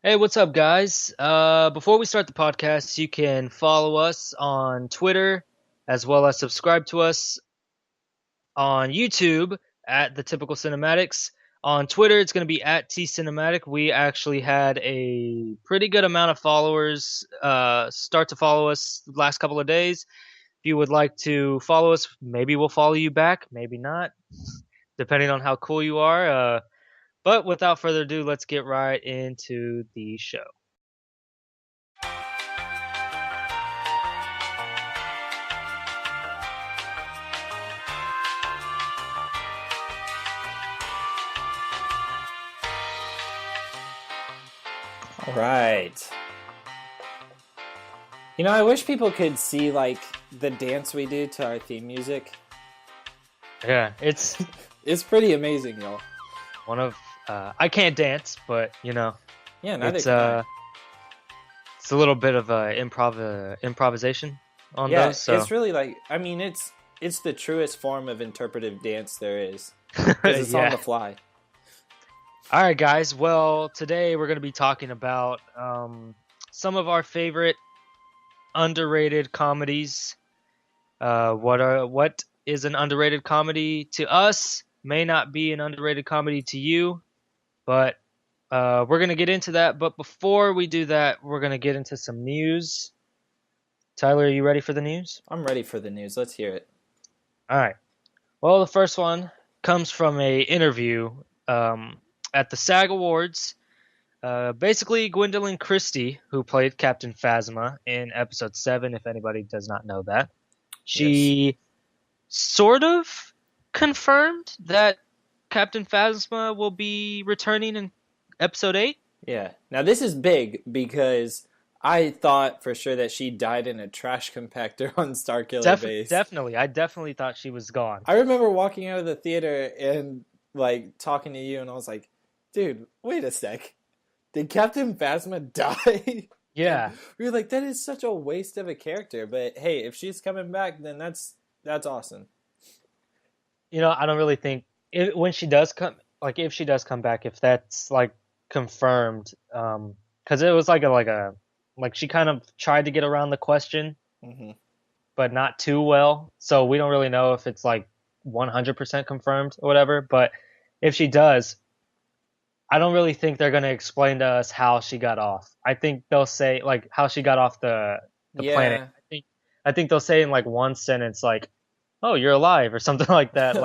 Hey, what's up, guys? Before we start the podcast, you can follow us on Twitter as well as subscribe to us on YouTube at The Typical Cinematics. On Twitter, it's going to be at T Cinematic. We actually had a pretty good amount of followers start to follow us the last couple of days. If you would like to follow us, maybe we'll follow you back, maybe not, depending on how cool you are. But without further ado, let's get right into the show. All right. I wish people could see the dance we do to our theme music. Yeah, it's It's pretty amazing, y'all. one of I can't dance, but Yeah, neither it's can I. it's a little bit of improvisation on Yeah, those. So it's really it's the truest form of interpretive dance there is because it's on yeah. the fly. All right, guys. Well, today we're going to be talking about some of our favorite underrated comedies. What is an underrated comedy to us may not be an underrated comedy to you, but we're going to get into that. But before we do that, we're going to get into some news. Tyler, are you ready for the news? I'm ready for the news. Let's hear it. All right. Well, the first one comes from a interview at the SAG Awards. Basically, Gwendolyn Christie, who played Captain Phasma in episode 7, if anybody does not know that, she sort of confirmed that Captain Phasma will be returning in episode 8. Yeah. Now this is big because I thought for sure that she died in a trash compactor on Starkiller Base. Definitely. I definitely thought she was gone. I remember walking out of the theater and talking to you, and I was like, "Dude, wait a sec. Did Captain Phasma die?" Yeah. We were like, "That is such a waste of a character." But hey, if she's coming back, then that's awesome. I don't really think when she does come, if she does come back, if that's confirmed, because it was she kind of tried to get around the question, Mm-hmm. but not too well. So we don't really know if it's 100% confirmed or whatever. But if she does, I don't really think they're gonna explain to us how she got off. I think they'll say how she got off the planet. Yeah. I think they'll say in one sentence "Oh, you're alive" or something like that.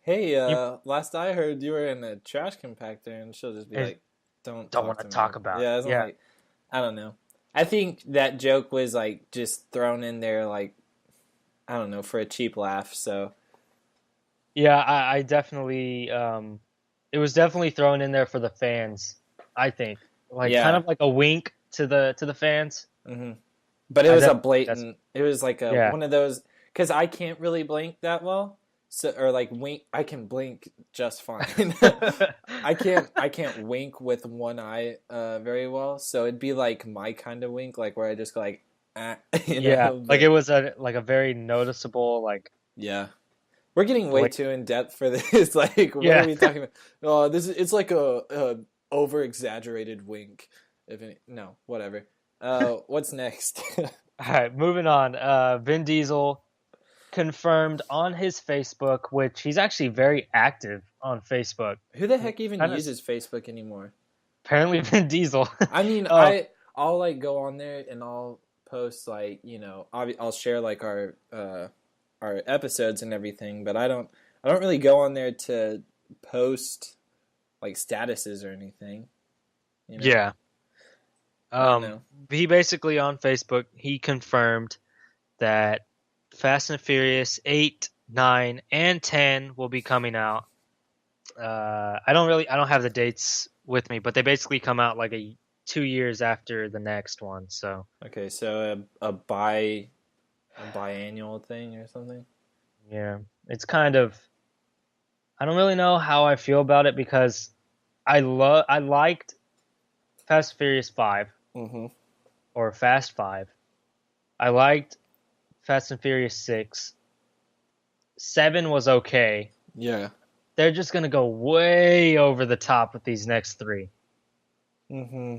Hey, You last I heard you were in a trash compactor, and she'll just be and like, "Don't don't talk want to to me." talk about Yeah, it. it's Yeah. I don't know. I think that joke was just thrown in there, I don't know, for a cheap laugh. So Yeah, I definitely it was definitely thrown in there for the fans, I think. Kind yeah. of like a wink to the fans. Hmm. But it I was a definitely that's blatant. It was like a yeah. one of those because I can't really blink that well. So or wink. I can blink just fine. I can't wink with one eye very well. So it'd be like my kind of wink, where I just go ah, Yeah, But it was a very noticeable yeah, we're getting way bla- too in depth for this. What are yeah. we talking about? Oh, this is it's like a over exaggerated wink. If any, no, whatever. What's next? All right, moving on. Vin Diesel confirmed on his Facebook, which he's actually very active on Facebook. Who the heck even Kind of uses Facebook anymore? apparently Vin Diesel. I mean, Oh, I'll go on there and I'll post I'll share our episodes and everything, but I don't really go on there to post statuses or anything. yeah. I don't know. He basically on Facebook he confirmed that Fast and Furious 8, 9, and 10 will be coming out. I don't have the dates with me, but they basically come out 2 years after the next one. So Okay, so a biannual thing or something. yeah, it's kind of I don't really know how I feel about it because I liked Fast and Furious 5 Mm-hmm. or Fast 5. I liked Fast and Furious 6. 7 was okay. Yeah. They're just going to go way over the top with these next 3. Mm-hmm.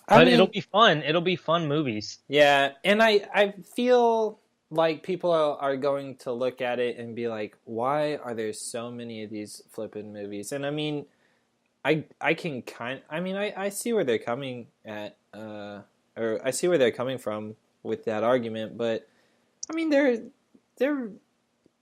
I But it'll mean, be fun. It'll be fun movies. yeah, and I feel like people are going to look at it and be like, why are there so many of these flippin' movies? And I mean, I can I see where they're coming at, or I see where they're coming from with that argument, but I mean, they're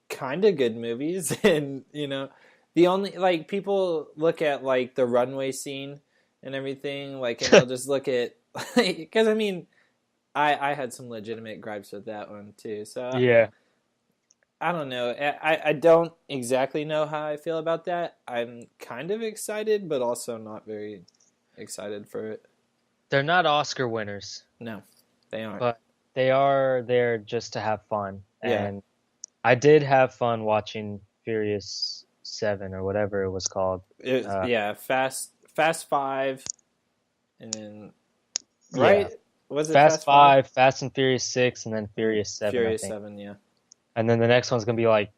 kind of good movies, and the only like people look at like the runway scene and everything, like, and they'll just look at because I mean, I had some legitimate gripes with that one too, so Yeah. I don't know. I don't exactly know how I feel about that. I'm kind of excited, but also not very excited for it. They're not Oscar winners, No, they aren't. but they are there just to have fun. Yeah, And I did have fun watching Furious 7 or whatever it was called. yeah. Fast Five, and then Yeah. right? Was it Fast Fast Five? 5, Fast and Furious 6, and then Furious 7, I Furious think. 7, yeah. And then the next one's going to be like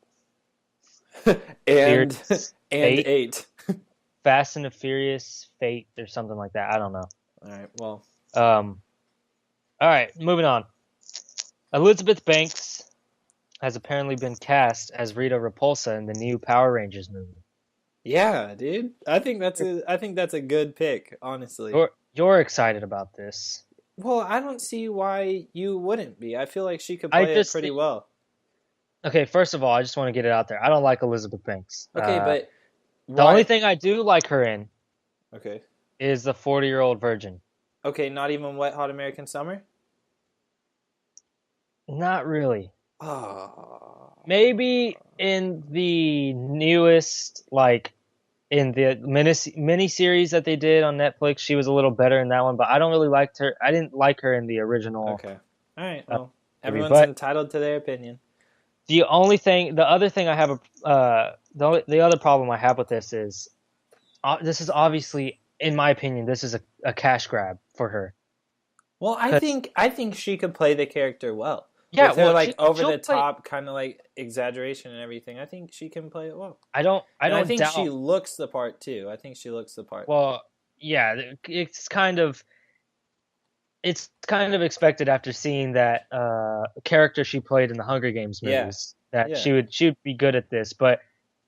and Furious and Fate, 8. Fast and the Furious Fate or something like that. I don't know. All right. Well, All right, moving on. Elizabeth Banks has apparently been cast as Rita Repulsa in the new Power Rangers movie. yeah, dude. I think that's a good pick, honestly. You're excited about this. Well, I don't see why you wouldn't be. I feel like she could I play it just pretty think, well. okay, first of all, I just want to get it out there. I don't like Elizabeth Banks. Okay, but The why? only thing I do like her in Okay. is the 40-year-old virgin. Okay, not even Wet Hot American Summer? Not really. Oh. Maybe in the newest, like in the mini series that they did on Netflix, she was a little better in that one. But I don't really like her. I didn't like her in the original. Okay. All right. Well, Movie. everyone's But entitled to their opinion. the other thing I have the other problem I have with this is, this is obviously, in my opinion, this is a cash grab for her. Well, I think she could play the character well. Yeah, with her well, like over she'll the play. top kind of like exaggeration and everything. I think she can play it well. I don't I think doubt. she looks the part too. I think she looks the part. Well, yeah, it's kind of expected after seeing that character she played in the Hunger Games movies that Yeah. she would be good at this. But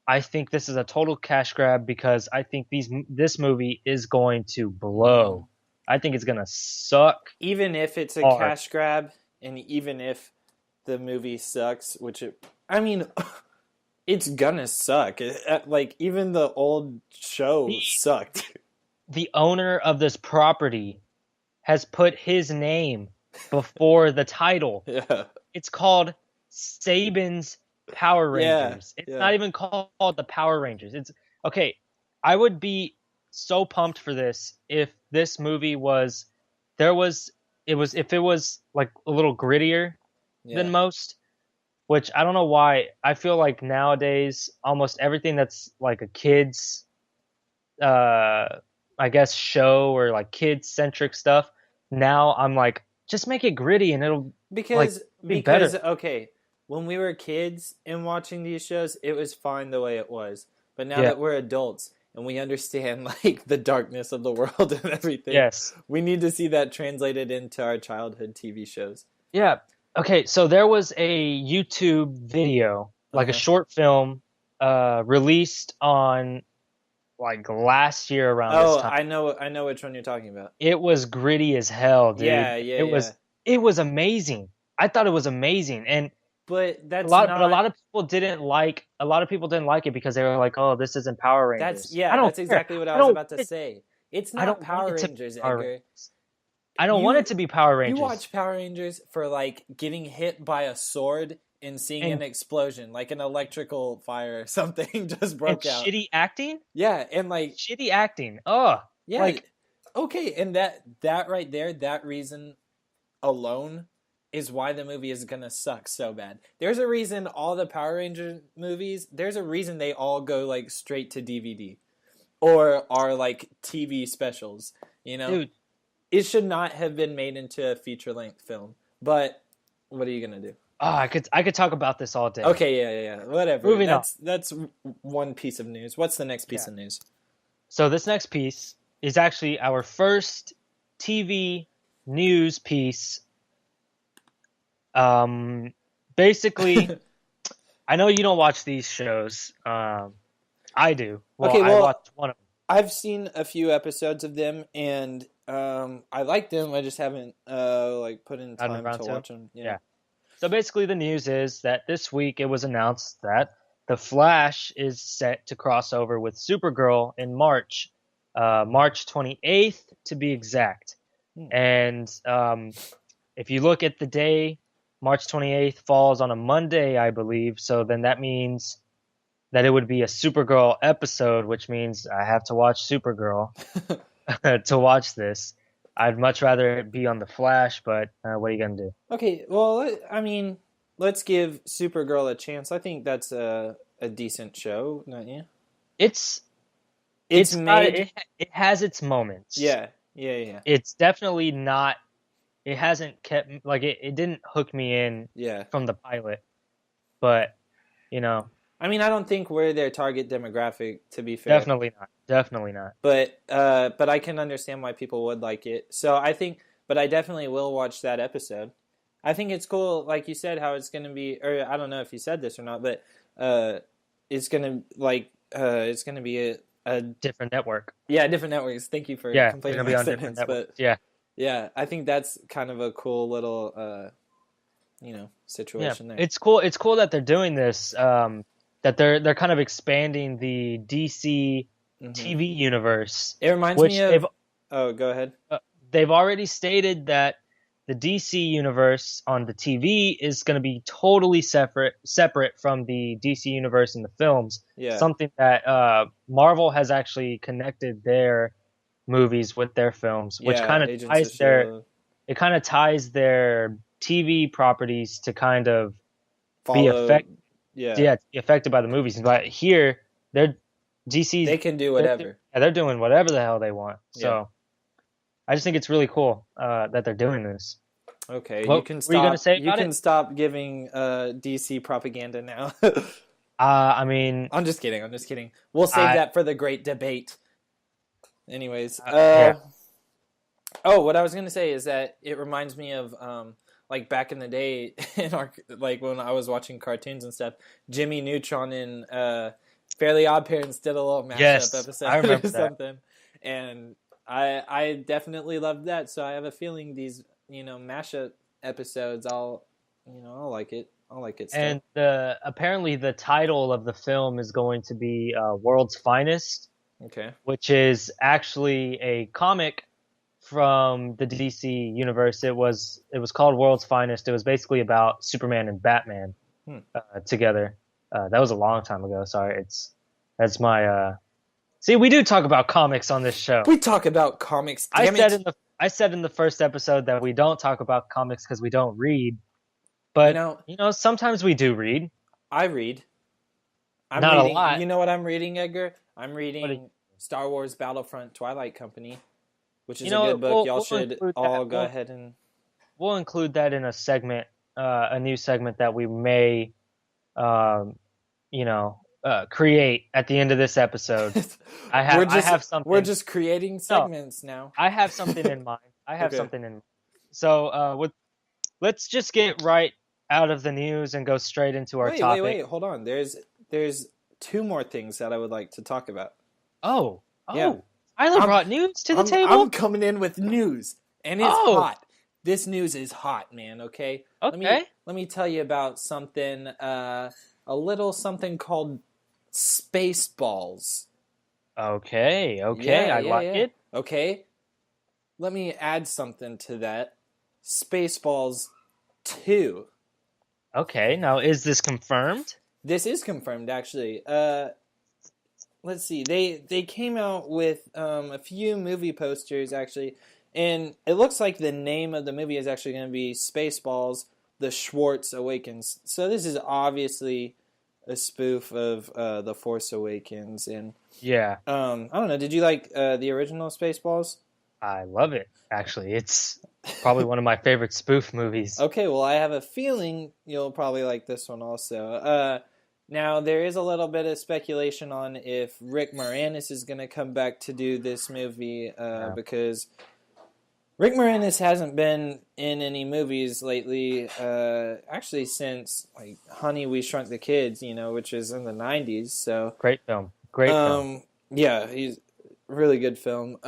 I think this is a total cash grab because I think this movie is going to blow. I think it's gonna suck. Even if it's a hard. cash grab, and even if the movie sucks, I mean, it's gonna suck. Like even the old show sucked. The owner of this property has put his name before the title. Yeah. It's called Saban's Power Rangers. It's not even called the Power Rangers. It's okay. I would be so pumped for this if this movie was if it was like a little grittier than most, which I don't know why. I feel like nowadays almost everything that's like a kids I guess show or like kids centric stuff, now I'm like, just make it gritty and it'll because be better. Okay, when we were kids and watching these shows, it was fine the way it was. But now Yeah. that we're adults and we understand like the darkness of the world and everything, Yes. we need to see that translated into our childhood TV shows. Yeah. Okay, so there was a YouTube video, like a short film, released on like last year around this time. I know which one you're talking about. It was gritty as hell, dude. Yeah, It was amazing. I thought it was amazing, and but that's a lot of people didn't like it because they were like, "Oh, this isn't Power Rangers." That's exactly what I was about to say. It's not Power Rangers, Edgar. I don't want it to be Power Rangers. You watch Power Rangers for like getting hit by a sword and seeing an explosion, like an electrical fire or something just broke out. Shitty acting? Yeah, and like shitty acting. Oh. Yeah. Like, okay, and that right there, that reason alone is why the movie is gonna suck so bad. There's a reason all the Power Ranger movies, there's a reason they all go like straight to DVD or are like TV specials, you know? Dude. It should not have been made into a feature-length film. But what are you going to do? Oh, I could talk about this all day. Okay, yeah. Whatever. Moving on. That's one piece of news. What's the next piece of news? So this next piece is actually our first TV news piece. Um, Basically, I know you don't watch these shows. I do. Well, Okay, I well, watched one of them. I've seen a few episodes of them, and I like them. I just haven't like put in Gotten time around to to. watch them. Yeah. Yeah. So basically, the news is that this week it was announced that The Flash is set to cross over with Supergirl in March, March 28th to be exact. Hmm. And if you look at the day, March 28th falls on a Monday, I believe. So then that means that it would be a Supergirl episode, which means I have to watch Supergirl to watch this. I'd much rather it be on The Flash, but what are you going to do? Okay, well, I mean, let's give Supergirl a chance. I think that's a decent show, don't you? It's It's got made. it has its moments. Yeah, yeah, yeah, It's definitely not. It hasn't kept like it didn't hook me in yeah. from the pilot, but you know, I mean, I don't think we're their target demographic, to be fair. definitely not. Definitely not. But I can understand why people would like it. So I think, but I definitely will watch that episode. I think it's cool, like you said, how it's going to be. Or I don't know if you said this or not, but it's going to it's going to be a Different network. yeah, different networks. Thank you for Yeah, they're completing gonna be my on different sentence. But networks. Yeah, yeah, I think that's kind of a cool little yeah. situation there. It's cool. It's cool that they're doing this. That they're kind of expanding the DC Hmm. TV universe, It reminds me which of. Oh, go ahead. they've already stated that the DC universe on the TV is going to be totally separate from the DC universe in the films. Yeah, Something that Marvel has actually connected their movies with their films, which yeah. kind of Agents of ties their Shield. it kind of ties their TV properties to kind of be Follow. Yeah, affected by the movies. But here, they're DC's they can do whatever. they're doing whatever the hell they want. Yeah. So I just think it's really cool that they're doing this. Okay, you What can were you going to stop. say You about can it? stop giving DC propaganda now. I mean, I'm just kidding. I'm just kidding. We'll save I that for the great debate. Anyways, yeah, oh, what I was gonna say is that it reminds me of like back in the day in our like when I was watching cartoons and stuff. Jimmy Neutron in Fairly Odd Parents did a little mashup yes, episode I remember or that. something, and I definitely loved that. So I have a feeling these mashup episodes I'll like it. I'll like it still. And apparently the title of the film is going to be World's Finest, Okay. which is actually a comic from the DC universe. It was called World's Finest. It was basically about Superman and Batman Hmm. together. That was a long time ago. Sorry, that's my. See, we do talk about comics on this show. We talk about comics. I Damn said it. I said in the first episode that we don't talk about comics because we don't read, but sometimes we do read. I read. I'm Not a reading. lot. You know what I'm reading, Edgar? I'm But reading Star Wars Battlefront Twilight Company, which is you a know, good book. Y'all we'll should include all that. go ahead and. We'll include that in a segment, a new segment that we may, um, create at the end of this episode. I have something. We're just creating No, segments now. I have something in mind. I have Okay. something in mind. So, let's just get right out of the news and go straight into our topic. Wait. Hold on. There's two more things that I would like to talk about. Oh, Yeah. Tyler brought news to the table. I'm coming in with news, and it's Oh. hot. This news is hot, man. Okay. Okay. Let me tell you about something. A little something called Spaceballs. Okay. Yeah, I like it. Okay. Let me add something to that. Spaceballs 2. Okay. Now, is this confirmed? This is confirmed, actually. Let's see. They came out with a few movie posters, actually, and it looks like the name of the movie is actually going to be Spaceballs: The Schwartz Awakens. So this is obviously a spoof of The Force Awakens, and Yeah. I don't know. Did you like the original Spaceballs? I love it. Actually, it's probably one of my favorite spoof movies. Okay, well, I have a feeling you'll probably like this one also. Now, there is a little bit of speculation on if Rick Moranis is going to come back to do this movie because Rick Moranis hasn't been in any movies lately, actually since like Honey, We Shrunk the Kids, which is in the 90s. So Great film. Great film. Yeah, he's really good film.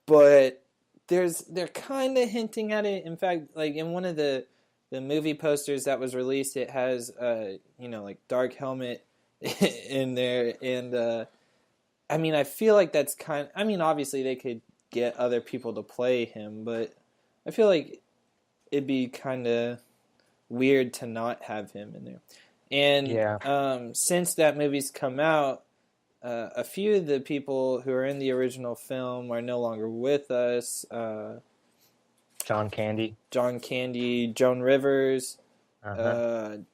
But they're kind of hinting at it. In fact, like in one of the movie posters that was released, it has like Dark Helmet in there, and I feel like that's obviously they could get other people to play him, but I feel like it'd be kind of weird to not have him in there. And since that movie's come out, a few of the people who are in the original film are no longer with us. John Candy, Joan Rivers,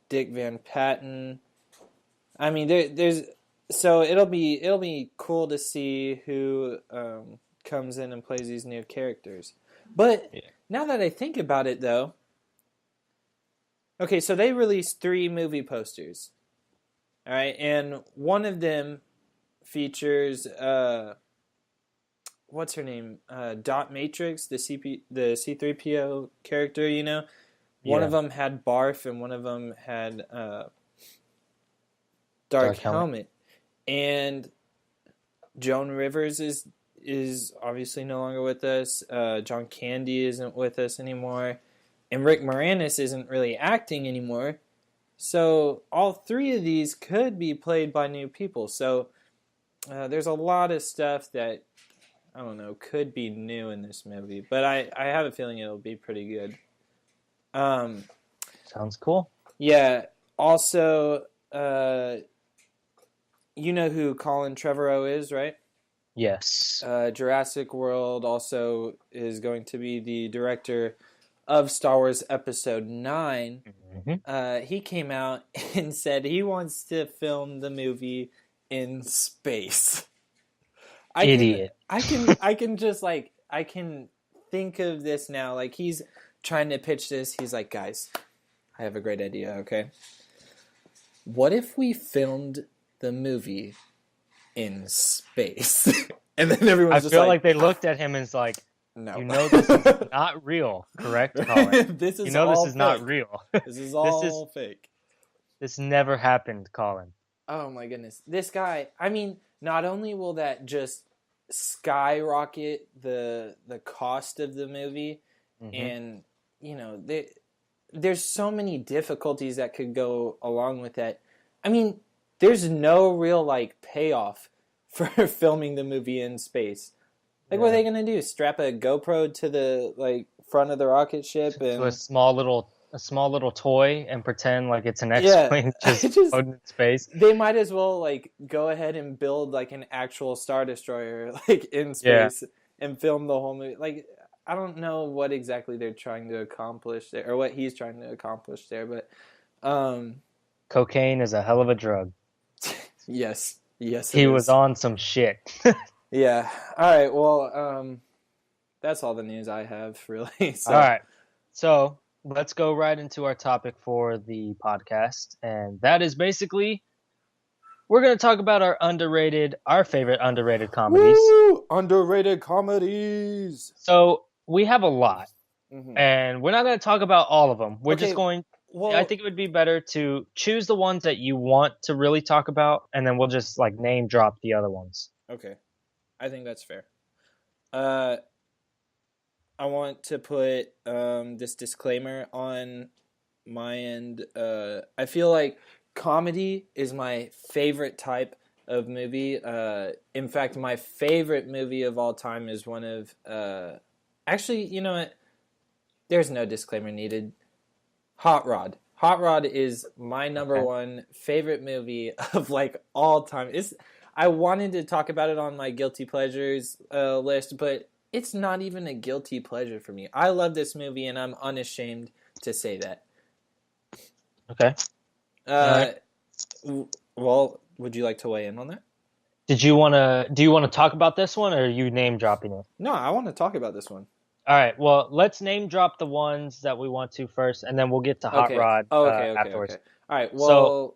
Dick Van Patten. There's so it'll be cool to see who comes in and plays these new characters. But now that I think about it, though, okay, so they released 3 movie posters, all right, and one of them features what's her name? Dot Matrix, the C3PO character, One of them had Barf and one of them had Dark Helmet. And Joan Rivers is obviously no longer with us. John Candy isn't with us anymore. And Rick Moranis isn't really acting anymore. So all 3 of these could be played by new people. So there's a lot of stuff that I don't know, could be new in this movie, but I have a feeling it'll be pretty good. Sounds cool. Yeah. Also, you know who Colin Trevorrow is, right? Yes. Jurassic World also is going to be the director of Star Wars Episode 9. Mm-hmm. He came out and said he wants to film the movie in space. Idiot. I can think of this now. Like, he's trying to pitch this. He's like, guys, I have a great idea, okay? What if we filmed the movie in space? And then everyone's just I feel like they looked at him and was like, no. This is not real, correct, Colin? This is not real. This is all fake. This never happened, Colin. Oh my goodness. This guy, not only will that just skyrocket the cost of the movie, and there's so many difficulties that could go along with that. There's no real payoff for filming the movie in space. What are they gonna do? Strap a GoPro to the front of the rocket ship and to a small little toy and pretend like it's an X-wing just floating in space. They might as well go ahead and build an actual Star Destroyer in space and film the whole movie. I don't know what exactly they're trying to accomplish there, or what he's trying to accomplish there, but cocaine is a hell of a drug. Yes, he was on some shit. Yeah. All right. Well, that's all the news I have, really. So. All right. So let's go right into our topic for the podcast, and that is basically we're going to talk about our favorite underrated comedies. Woo! Underrated comedies. So we have a lot, and we're not going to talk about all of them. We're just going. Well, I think it would be better to choose the ones that you want to really talk about, and then we'll just name drop the other ones. Okay. I think that's fair. I want to put this disclaimer on my end. I feel like comedy is my favorite type of movie. In fact, my favorite movie of all time is one of... actually, you know what? There's no disclaimer needed. Hot Rod. Hot Rod is my number one favorite movie of all time. I wanted to talk about it on my guilty pleasures list, but it's not even a guilty pleasure for me. I love this movie, and I'm unashamed to say that. Okay. Right. Well, would you like to weigh in on that? Do you want to talk about this one, or are you name dropping it? No, I want to talk about this one. All right. Well, let's name drop the ones that we want to first, and then we'll get to Hot Rod afterwards. Okay. All right. Well,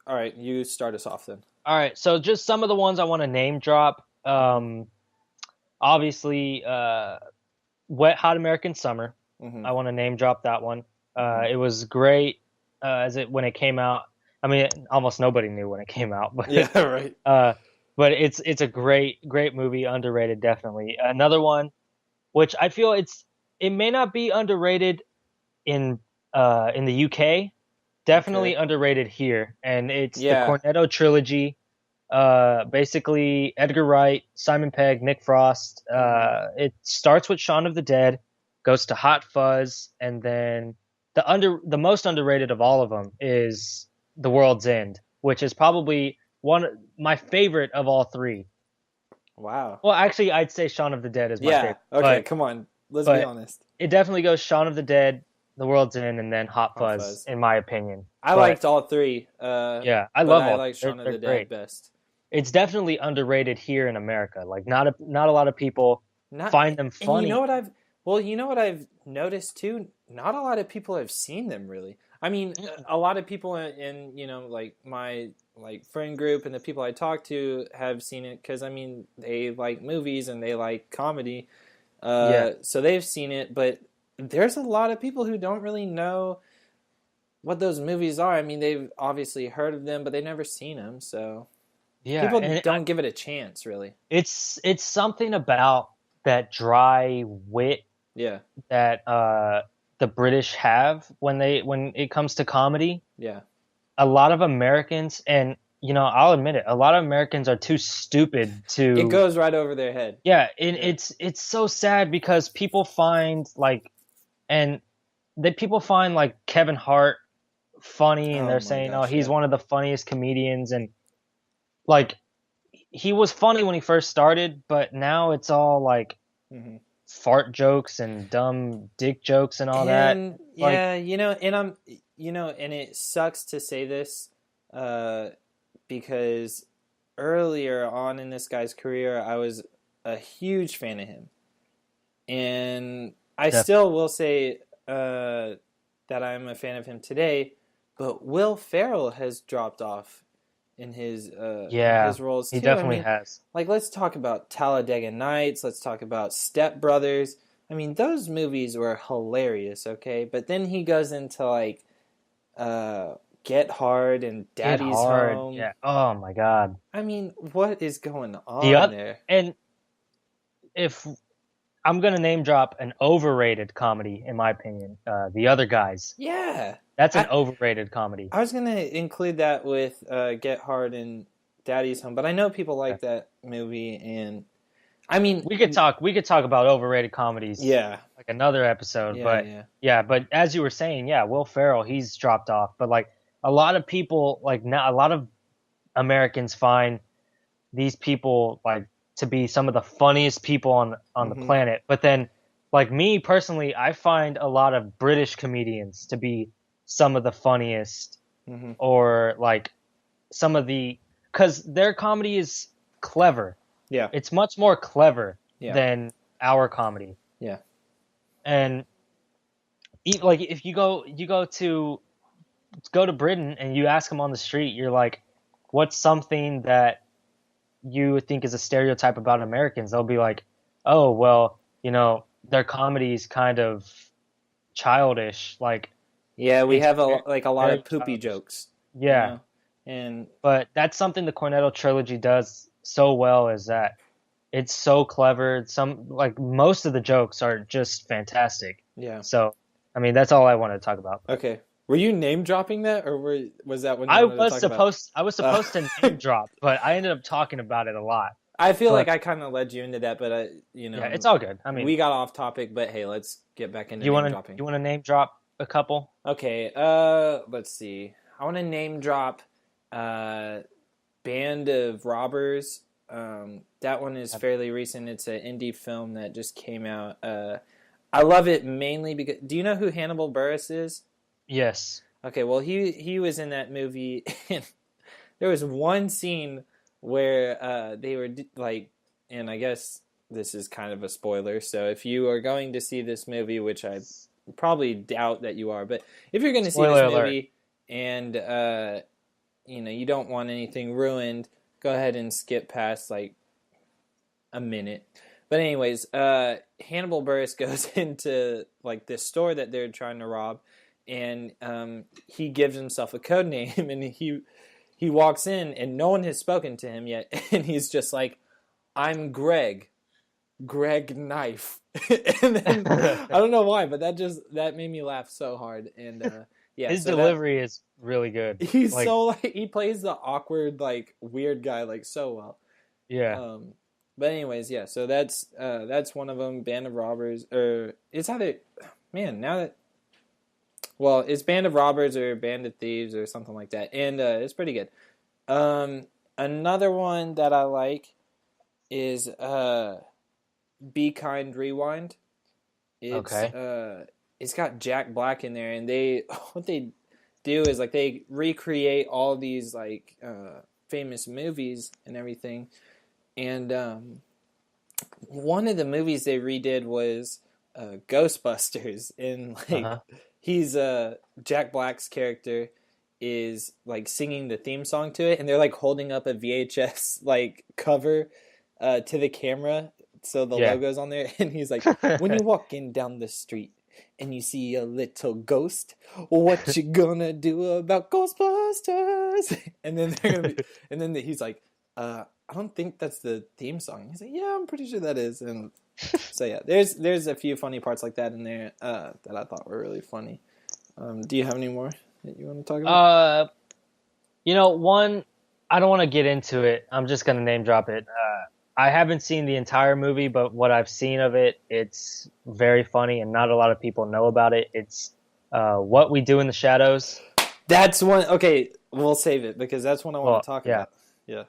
All right, you start us off then. All right, so just some of the ones I want to name drop. Obviously, Wet Hot American Summer. Mm-hmm. I want to name drop that one. Mm-hmm. It was great when it came out. I mean, almost nobody knew when it came out, but Yeah, right. uh, but it's a great movie, underrated definitely. Another one, which I feel it may not be underrated in in the UK, definitely Okay. underrated here, and it's the Yeah. Cornetto trilogy. Basically Edgar Wright, Simon Pegg, Nick Frost. Mm-hmm. It starts with Shaun of the Dead, goes to Hot Fuzz, and then the most underrated of all of them is The World's End, which is probably my favorite of all three. Wow. Well, actually, I'd say Shaun of the Dead is my Yeah. favorite, Okay. Come on. Let's be but honest. it definitely goes Shaun of the Dead, The World's End, and then Hot Hot Fuzz, Fuzz. in my opinion. I But liked all three. yeah, I But love I all. like They're Shaun of they're the Dead great. best. It's definitely underrated here in America. Like not a lot of people Not find them and you know funny. what I've well, you know what I've noticed too. Not a lot of people have seen them really. I mean, a lot of people in like my like friend group and the people I talk to have seen it because I mean they like movies and they like comedy, Yeah, so they've seen it. But there's a lot of people who don't really know what those movies are. I mean, they've obviously heard of them, but they've never seen them. So yeah, people and don't give it a chance, really. it's something about that dry wit Yeah, that the British have when it comes to comedy. yeah, A lot of Americans, and I'll admit it, a lot of Americans are too stupid it to. goes right over their head. Yeah, and Yeah. it's so sad because people find and people find like Kevin Hart funny, and Oh they're my saying, "Oh, gosh, he's yeah. one of the funniest comedians," and like he was funny when he first started, but now it's all like Hmm. fart jokes and dumb dick jokes and all that. And Like, yeah, and it sucks to say this, uh, because earlier on in this guy's career, I was a huge fan of him, and I def- still will say that I'm a fan of him today. But Will Ferrell has dropped off in yeah, his roles he too. I definitely mean, has. like let's talk about Talladega Nights. Let's talk about Step Brothers. I mean, those movies were hilarious. Okay, but then he goes into like uh, Get Hard and Get Daddy's hard, Home. yeah. Oh my God. I mean, what is going The on other there? and if I'm gonna name drop an overrated comedy, in my opinion, The Other Guys. Yeah, That's an I overrated comedy. I was gonna include that with Get Hard and Daddy's Home, but I know people Yeah. like that movie, and I mean, We could talk about overrated comedies yeah, like another episode, yeah, but yeah. yeah, but as you were saying, yeah, Will Ferrell, he's dropped off, but like a lot of people, like now a lot of Americans find these people like to be some of the funniest people on the Hmm. planet. But then like me personally, I find a lot of British comedians to be some of the funniest, Hmm. or like some of the cuz their comedy is clever. Yeah, It's much more clever yeah, than our comedy. yeah. And like if you go to Britain and you ask them on the street, you're like, what's something that you think is a stereotype about Americans? They'll be like, oh, well, their comedy is kind of childish, like Yeah, we it's have very, a lot very of poopy childish. jokes, you Yeah, know, and but that's something the Cornetto trilogy does so well, is that it's so clever. Some like most of the jokes are just fantastic. yeah. So, I mean, that's all I want to talk about. Okay, were you name dropping that, or was that when you I wanted to was talk about? supposed I was Uh, supposed to name drop, but I ended up talking about it a lot. I feel like But I kind of led you into that, but yeah, it's all good. I mean, we got off topic. But hey, let's get back into you name want to dropping. you want to name drop a couple? Okay, let's see. I want to name drop uh Band of Robbers. That one is fairly recent. It's an indie film that just came out. I love it mainly because. Do you know who Hannibal Buress is? Yes. Okay, well he was in that movie. And there was one scene where they were like, and I guess this is kind of a spoiler. So if you are going to see this movie, which I probably doubt that you are, but if you're going to see this Spoiler alert. movie and you don't want anything ruined, go ahead and skip past like a minute. But anyways, Hannibal Buress goes into like this store that they're trying to rob, and he gives himself a code name, and he walks in, and no one has spoken to him yet, and he's just like, "I'm Greg Knife," and then I don't know why, but that made me laugh so hard, and yeah, His so delivery is really good. he's like, so like he plays the awkward like weird guy like so well. Yeah. But anyways, yeah. So that's one of them. Band of Robbers, or it's either, man. Now that, well, it's Band of Robbers or Band of Thieves or something like that, and it's pretty good. Another one that I like is Be Kind Rewind. It's got Jack Black in there, and what they do is like they recreate all these like famous movies and everything. And one of the movies they redid was Ghostbusters, and like he's Jack Black's character is like singing the theme song to it, and they're like holding up a VHS like cover to the camera, so the logo's on there, and he's like, "When you're walking down the street and you see a little ghost, what you gonna do about Ghostbusters?" And then he's like, I don't think that's the theme song. He's like, yeah, I'm pretty sure that is. And so yeah, there's a few funny parts like that in there that I thought were really funny. Do you have any more that you want to talk about? One, I don't want to get into it. I'm just gonna name drop it. I haven't seen the entire movie, but what I've seen of it, it's very funny, and not a lot of people know about it. It's What We Do in the Shadows. That's one. Okay, we'll save it because that's one I want to talk about. Yeah.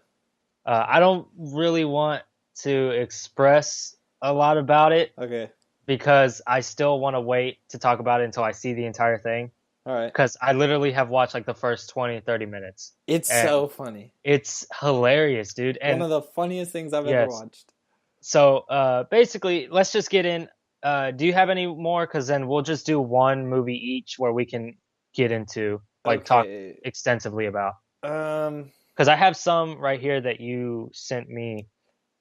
I don't really want to express a lot about it. Okay. Because I still want to wait to talk about it until I see the entire thing. All right. Because I literally have watched like the first 20, 30 minutes. It's so funny. It's hilarious, dude. And one of the funniest things I've ever watched. So basically, let's just get in. Do you have any more? Because then we'll just do one movie each where we can get into, talk extensively about. Because I have some right here that you sent me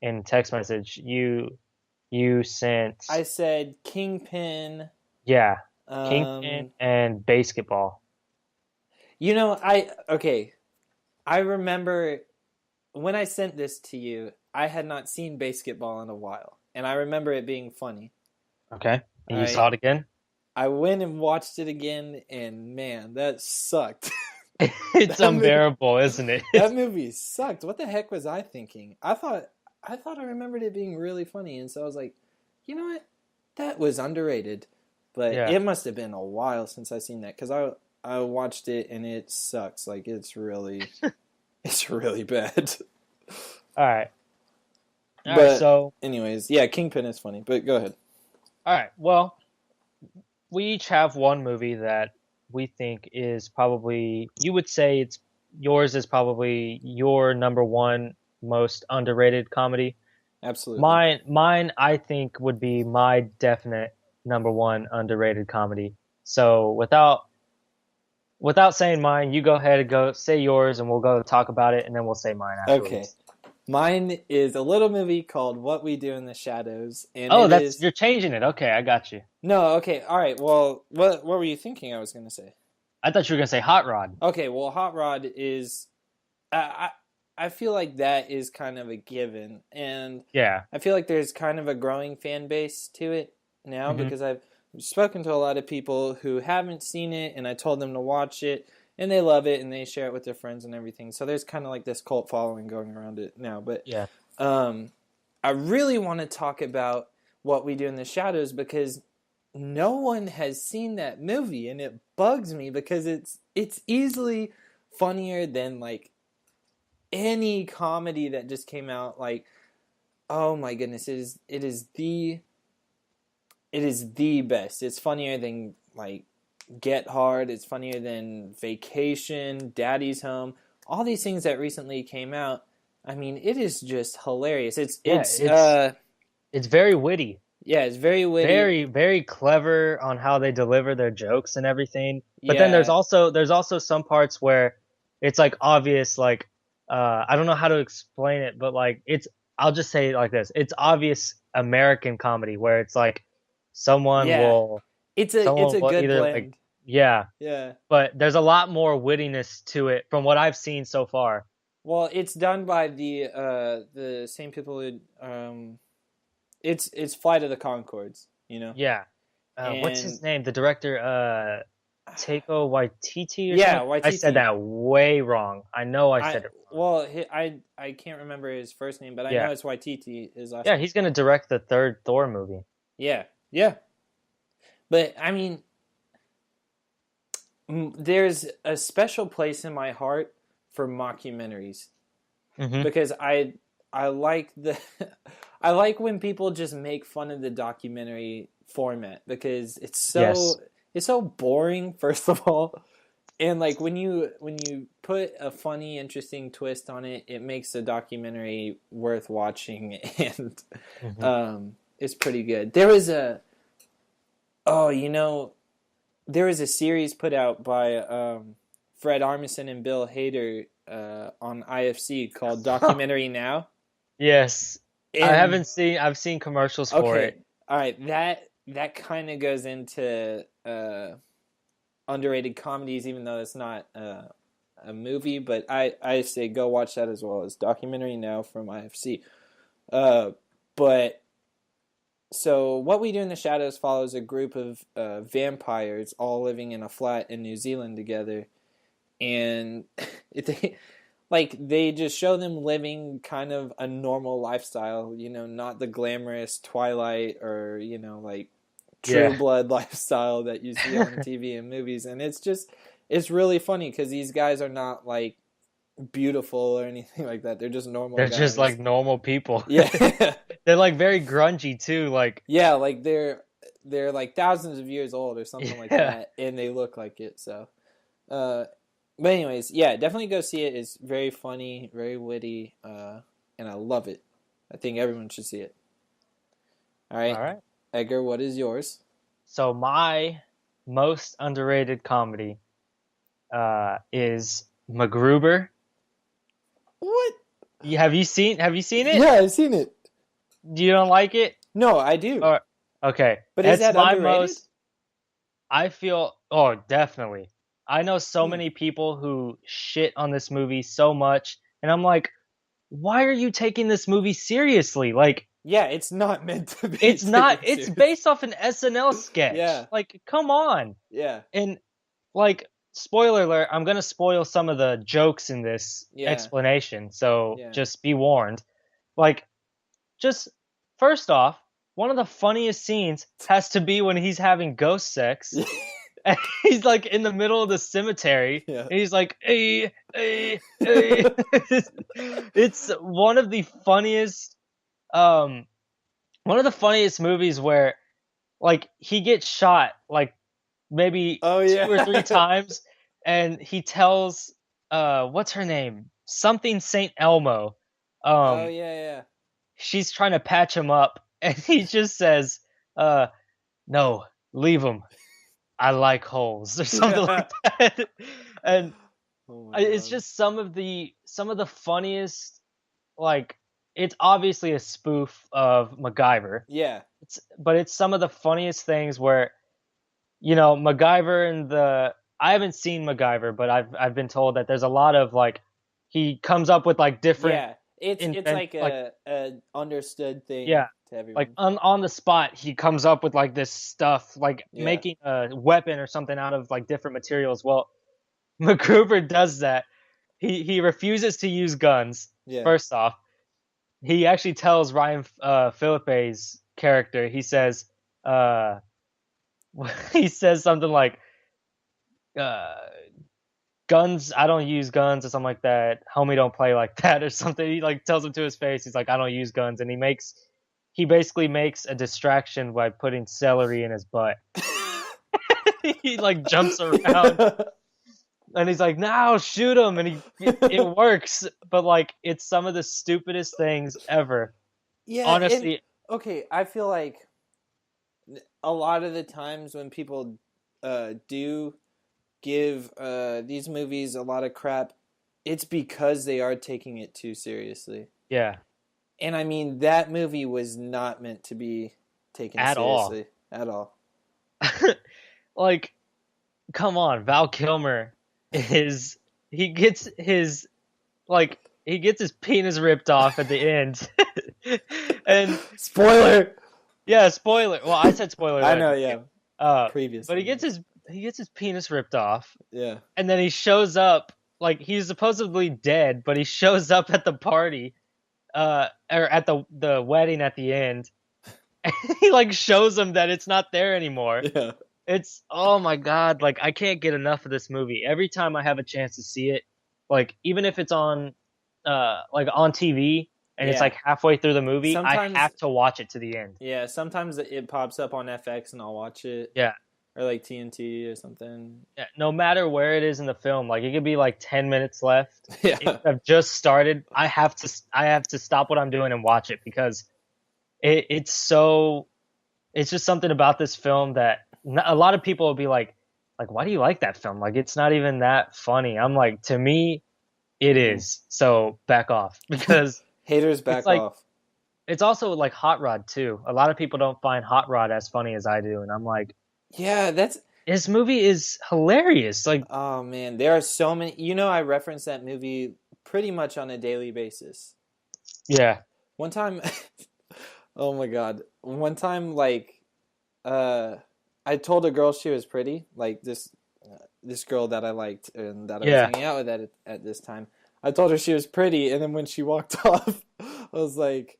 in text message. You sent. I said Kingpin. Yeah, Kingpin and Basketball. I remember when I sent this to you, I had not seen Basketball in a while, and I remember it being funny. Okay, and you saw it again? I went and watched it again, and man, that sucked. It's unbearable, isn't it? That movie sucked. What the heck was I thinking? I thought I remembered it being really funny, and so I was like, you know what? That was underrated. But it must have been a while since I seen that, because I watched it and it sucks. Like, it's really bad. All right. So anyways, yeah, Kingpin is funny, but go ahead. All right. Well, we each have one movie that we think is probably, you would say yours is probably your number one most underrated comedy. Absolutely. Mine, I think, would be my definite number one underrated comedy. So without saying mine, you go ahead and go say yours, and we'll go talk about it, and then we'll say mine afterwards. Okay. Mine is a little movie called What We Do in the Shadows. And you're changing it. Okay, I got you. No, okay, all right. Well, what were you thinking I was going to say? I thought you were going to say Hot Rod. Okay, well, Hot Rod is... I feel like that is kind of a given, and I feel like there's kind of a growing fan base to it now, because I've spoken to a lot of people who haven't seen it, and I told them to watch it, and they love it, and they share it with their friends and everything. So there's kind of like this cult following going around it now. But I really want to talk about What We Do in the Shadows, because no one has seen that movie, and it bugs me because it's easily funnier than like any comedy that just came out. Like, oh my goodness, it is the best. It's funnier than like Get Hard. It's funnier than Vacation, Daddy's Home. All these things that recently came out. I mean, it is just hilarious. It's very witty. Yeah, it's very witty. Very, very clever on how they deliver their jokes and everything. But then there's also some parts where it's like obvious, like I don't know how to explain it, but like I'll just say it like this. It's obvious American comedy where it's like someone Yeah, will it's someone a will good either like blend. yeah, Yeah. but there's a lot more wittiness to it from what I've seen so far. Well, it's done by the same people who it's Flight of the Concords, you know. Yeah. What's his And name? The director, Taiko Waititi or yeah, something? I said YTT. that way wrong. I know I I said it wrong. well, I can't remember his first name, but I Yeah. know it's YTT his last Yeah, name. he's gonna direct the third Thor movie. Yeah. Yeah. But I mean, there's a special place in my heart for mockumentaries Hmm. because I like the I like when people just make fun of the documentary format because Yes. it's so boring first of all, and like when you put a funny interesting twist on it, it makes the documentary worth watching and Hmm. it's pretty good. There was a oh, you know, there was a series put out by Fred Armisen and Bill Hader on IFC called Documentary Now. Yes. And I've seen commercials for okay, it. all right, that kind of goes into underrated comedies, even though it's not a movie. But I say go watch that as well as Documentary Now from IFC. Uh, but so what we do in the shadows follows a group of vampires all living in a flat in New Zealand together, and they like they just show them living kind of a normal lifestyle, you know, not the glamorous Twilight or you know like True Yeah. Blood lifestyle that you see on TV and movies, and it's really funny because these guys are not like beautiful or anything like that. They're just normal They're just guys. like normal people. Yeah. They're like very grungy too, like Yeah, like they're like thousands of years old or something like yeah. that, and they look like it. So, uh, but anyways, yeah, definitely go see it. It's very funny, very witty, and I love it. I think everyone should see it. All All right, right. Edgar, what is yours? So my most underrated comedy is MacGruber. What? Have you seen it? Yeah, I've seen it. You don't like it? No, I do. Or okay. But is It's that my underrated? most I feel oh, definitely. I know so Hmm. many people who shit on this movie so much and I'm like, "Why are you taking this movie seriously?" Like Yeah, it's not meant to be it's not taken it's serious. based off an SNL sketch. Yeah, Like come on. yeah, And like spoiler alert, I'm going to spoil some of the jokes in this yeah, explanation. So yeah. just be warned. Like just first off, one of the funniest scenes has to be when he's having ghost sex. And he's like in the middle of the cemetery, Yeah. and he's like, "Hey, hey, hey!" It's um, one of the funniest movies where like he gets shot like maybe Oh two or three yeah. times, and he tells what's her name, something Saint Elmo, Oh um, yeah, yeah. she's trying to patch him up, and he just says, uh, "No, leave him. I like holes," or something Yeah. like that. And Oh my it's god. just some of the funniest. Like it's obviously a spoof of MacGyver. Yeah. But it's some of the funniest things where MacGyver and the I haven't seen MacGyver, but I've been told that there's a lot of like he comes up with like different Yeah. It's invent like like a understood thing yeah, to like everyone. on the spot he comes up with like this stuff like Yeah. making a weapon or something out of like different materials. Well, MacGruber does that. He refuses to use guns. Yeah. First off, he actually tells Ryan Phillippe's character. He says uh he says something like uh guns, I don't use guns or something like that. Homie don't play like that or something. He like tells him to his face. He's like, I don't use guns, and he basically makes a distraction by putting celery in his butt. He like jumps around Yeah. and he's like, "Now shoot him," and it works. But like, it's some of the stupidest things ever. Yeah, and Honestly, okay, I feel like a lot of the times when people do give these movies a lot of crap, it's because they are taking it too seriously. Yeah, And I mean, that movie was not meant to be taken at all. seriously at all. Like, come on, Val Kilmer is he gets his he gets his penis ripped off at the end. And Spoiler. yeah, spoiler. Well, I said spoiler I alert. know, yeah. But Previously. he gets his penis ripped off, Yeah. and then he shows up like he's supposedly dead, but he shows up at the party, or at the wedding at the end, and he like shows him that it's not there anymore. Yeah. It's oh my god, like I can't get enough of this movie. Every time I have a chance to see it, like even if it's on like on TV and it's Yeah. like halfway through the movie, I Sometimes, have to watch it to the end. yeah, sometimes it pops up on FX and I'll watch it. Yeah. Or like TNT or something. Yeah, no matter where it is in the film, like it could be like 10 minutes left. Yeah. It could have just started. I have to stop what I'm doing and watch it because it's so it's just something about this film that a lot of people will be like why do you like that film? Like it's not even that funny. I'm like, to me it is. So back off because Haters back like off. it's also like Hot Rod too. A lot of people don't find Hot Rod as funny as I do, and I'm like, Yeah, this movie is hilarious. Like, oh man, there are so many. You know, I reference that movie pretty much on a daily basis. yeah, One time, oh my god, one time like, I told a girl she was pretty, like this girl that I liked and that I was yeah, hanging out with at this time. I told her she was pretty, and then when she walked off, I was like,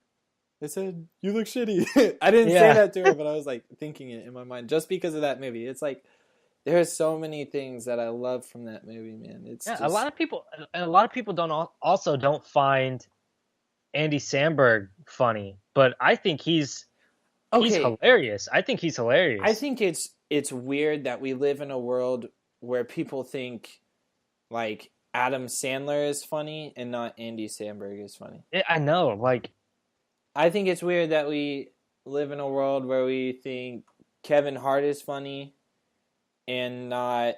I said, "You look shitty." I didn't say yeah. that to her, but I was like thinking it in my mind just because of that movie. It's like there are so many things that I love from that movie, man. It's Yeah, just a lot of people also don't find Andy Samberg funny, but I think he's okay. hilarious. I think he's I hilarious. think it's weird that we live in a world where people think like Adam Sandler is funny and not Andy Samberg is funny. I know, like I think it's weird that we live in a world where we think Kevin Hart is funny and not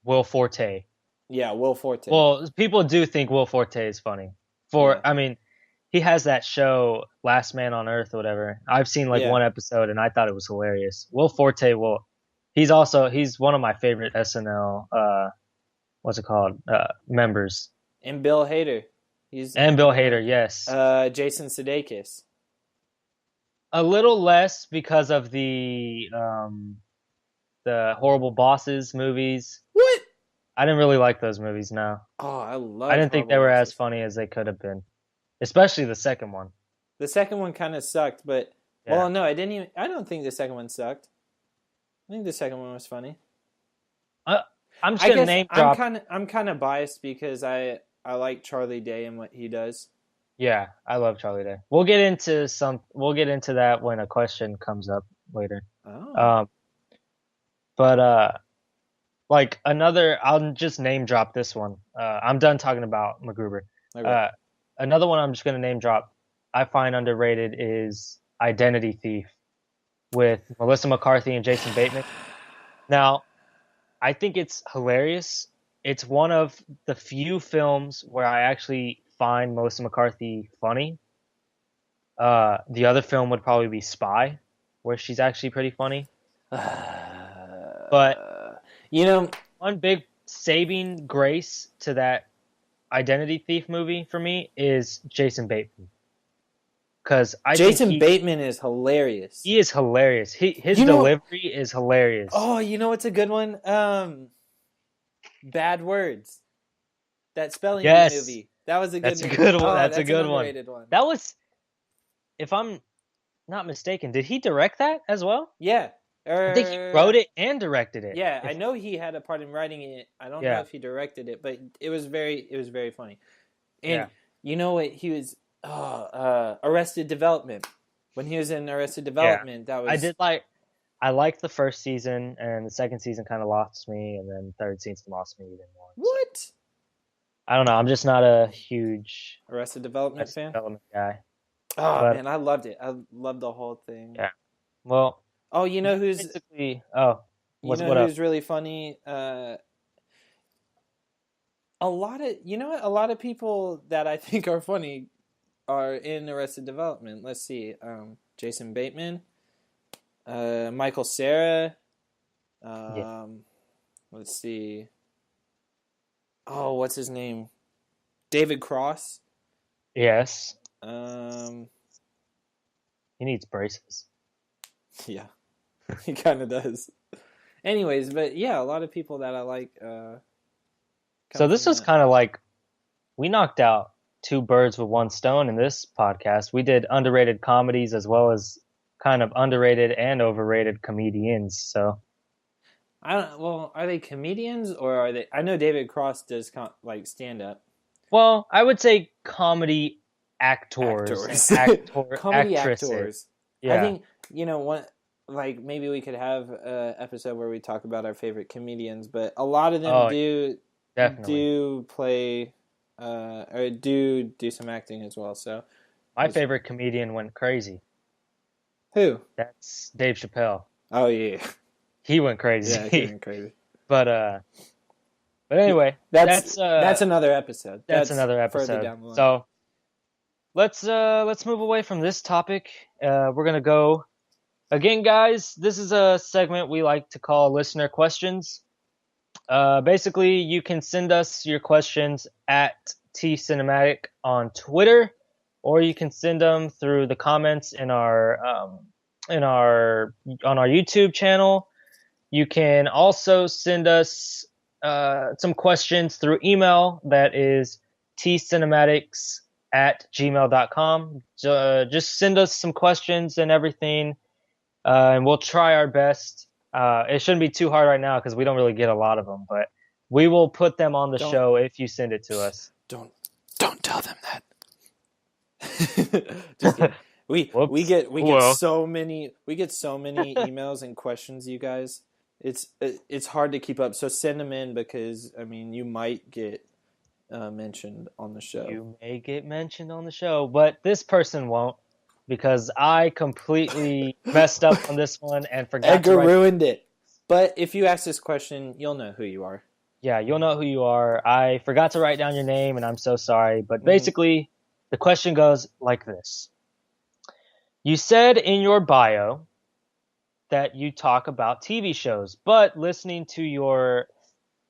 Will Forte. Will Forte. Well, people do think Will Forte is funny. Yeah. I mean, he has that show Last Man on Earth or whatever. I've seen like Yeah. one episode and I thought it was hilarious. Will Forte he's one of my favorite SNL what's it called? Members. And Bill Hader. And Bill Hader, yes. Jason Sudeikis. A little less because of the Horrible Bosses movies. What? I didn't really like those movies, no. Oh, I love I didn't think they were as funny as they could have been. Especially the second one. The second one kind of sucked, but Yeah. well, no, I don't think the second one sucked. I think the second one was funny. I'm just gonna name drop. I'm kind of biased because I like Charlie Day and what he does. Yeah, I love Charlie Day. We'll get into that when a question comes up later. Oh. But like I'll just name drop this one. I'm done talking about MacGruber. Okay. Another one I'm just gonna name drop. I find underrated is Identity Thief with Melissa McCarthy and Jason Bateman. Now, I think it's hilarious. It's one of the few films where I actually find Melissa McCarthy funny. The other film would probably be Spy, where she's actually pretty funny. But you know, one big saving grace to that Identity Thief movie for me is Jason Bateman. Because Jason Bateman is hilarious. He is hilarious. His delivery is hilarious. Oh, you know what's a good one? Bad Words. That spelling bee movie. That was a good movie. That's a good one. Oh, that's a good one. That was, if I'm not mistaken, did he direct that as well? Yeah. I think he wrote it and directed it. Yeah, I know he had a part in writing it. I don't know if he directed it, but it was very funny. And you know what? He was Arrested Development. When he was in Arrested Development, that was I liked the first season, and the second season kind of lost me, and then third season lost me even more. What? I don't know. I'm just not a huge Arrested Development fan guy. Oh man, I loved it. I loved the whole thing. Yeah. Well. Oh, you know who's basically? Oh, who's really funny? a lot of a lot of people that I think are funny are in Arrested Development. Let's see, Jason Bateman, Michael Cera. Yeah. Let's see. Oh, what's his name? David Cross. Yes. Um, He needs braces. yeah, he kind of does. Anyways, but yeah, a lot of people that I like. So Come this from is that. kind of like we knocked out two birds with one stone in this podcast. We did underrated comedies as well as kind of underrated and overrated comedians. So, I don't. Well, are they comedians or are they? I know David Cross does like stand up well, I would say comedy actors and actors, comedy actresses. actors. I Yeah. think one like maybe we could have a episode where we talk about our favorite comedians, but a lot of them Oh, definitely. do play or do some acting as well. So My it's, favorite comedian went crazy. who? That's Dave Chappelle. Oh yeah, He went yeah, he crazy. went crazy. but anyway, That's another episode. that's That's another further episode. down the line. So let's move away from this topic. We're gonna go again, guys. This is a segment we like to call listener questions. Basically, you can send us your questions at T Cinematic on Twitter, or you can send them through the comments in our on our YouTube channel. You can also send us some questions through email. That is tcinematics@gmail.com. Just send us some questions and everything, and we'll try our best. It shouldn't be too hard right now because we don't really get a lot of them, but we will put them on the Don't- show if you send it to us. Don't tell them that. Just kidding. We get so many emails and questions, you guys. It's hard to keep up. So send them in because I mean you might get mentioned on the show. You may get mentioned on the show, but this person won't because I completely messed up on this one and forgot Edgar to write. ruined it. But if you ask this question, you'll know who you are. Yeah, you'll know who you are. I forgot to write down your name, and I'm so sorry. But basically, the question goes like this. You said in your bio that you talk about TV shows, but listening to your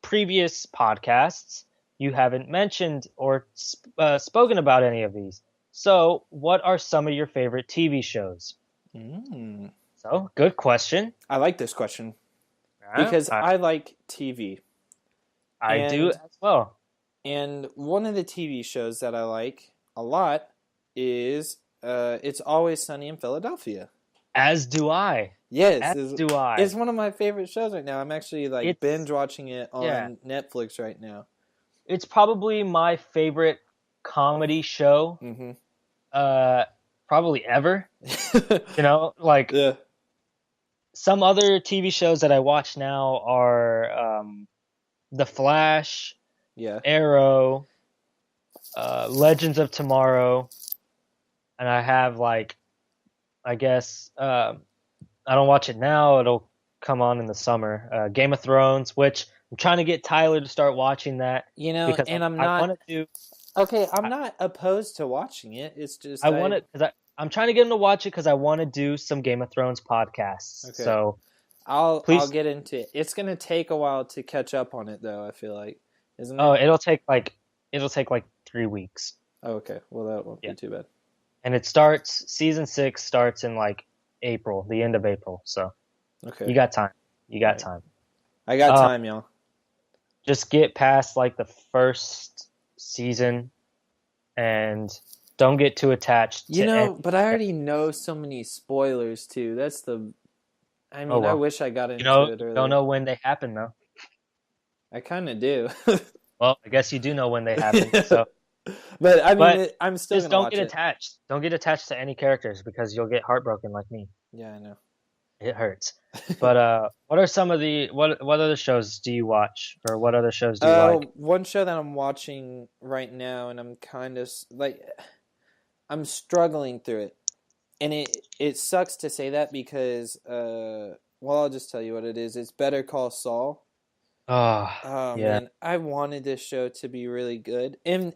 previous podcasts, you haven't mentioned or spoken about any of these. So, what are some of your favorite TV shows? So, good question. I like this question because I like TV. I do as well. And one of the TV shows that I like a lot is It's Always Sunny in Philadelphia. As do I. Yes, do I. It's one of my favorite shows right now. I'm actually binge watching it on Netflix right now. It's probably my favorite comedy show. Probably ever. Some other TV shows that I watch now are The Flash, Arrow, Legends of Tomorrow, and I have I guess I don't watch it now. It'll come on in the summer. Game of Thrones, which I'm trying to get Tyler to start watching that. Because I'm not opposed to watching it. It's just I'm trying to get him to watch it because I want to do some Game of Thrones podcasts. Okay. So I'll get into it. It's gonna take a while to catch up on it, though. I feel like, isn't it? Oh, it'll take like 3 weeks. Oh, okay. Well, that won't be too bad. And season 6 starts in April, the end of April. So okay, you got time. Time. I got time, y'all. Just get past the first season and don't get too attached. But I already know so many spoilers too. That's the. I mean, I wish I got into it earlier. Don't know when they happen though. I kind of do. Well, I guess you do know when they happen. So, but I mean, I'm still just don't get attached. Don't get attached to any characters because you'll get heartbroken like me. Yeah, I know. It hurts. But what are some of the what other shows do you watch, or what other shows do you like? One show that I'm watching right now, and I'm kind of I'm struggling through it, and it sucks to say that because I'll just tell you what it is. It's Better Call Saul. Oh, Oh yeah, man, I wanted this show to be really good. And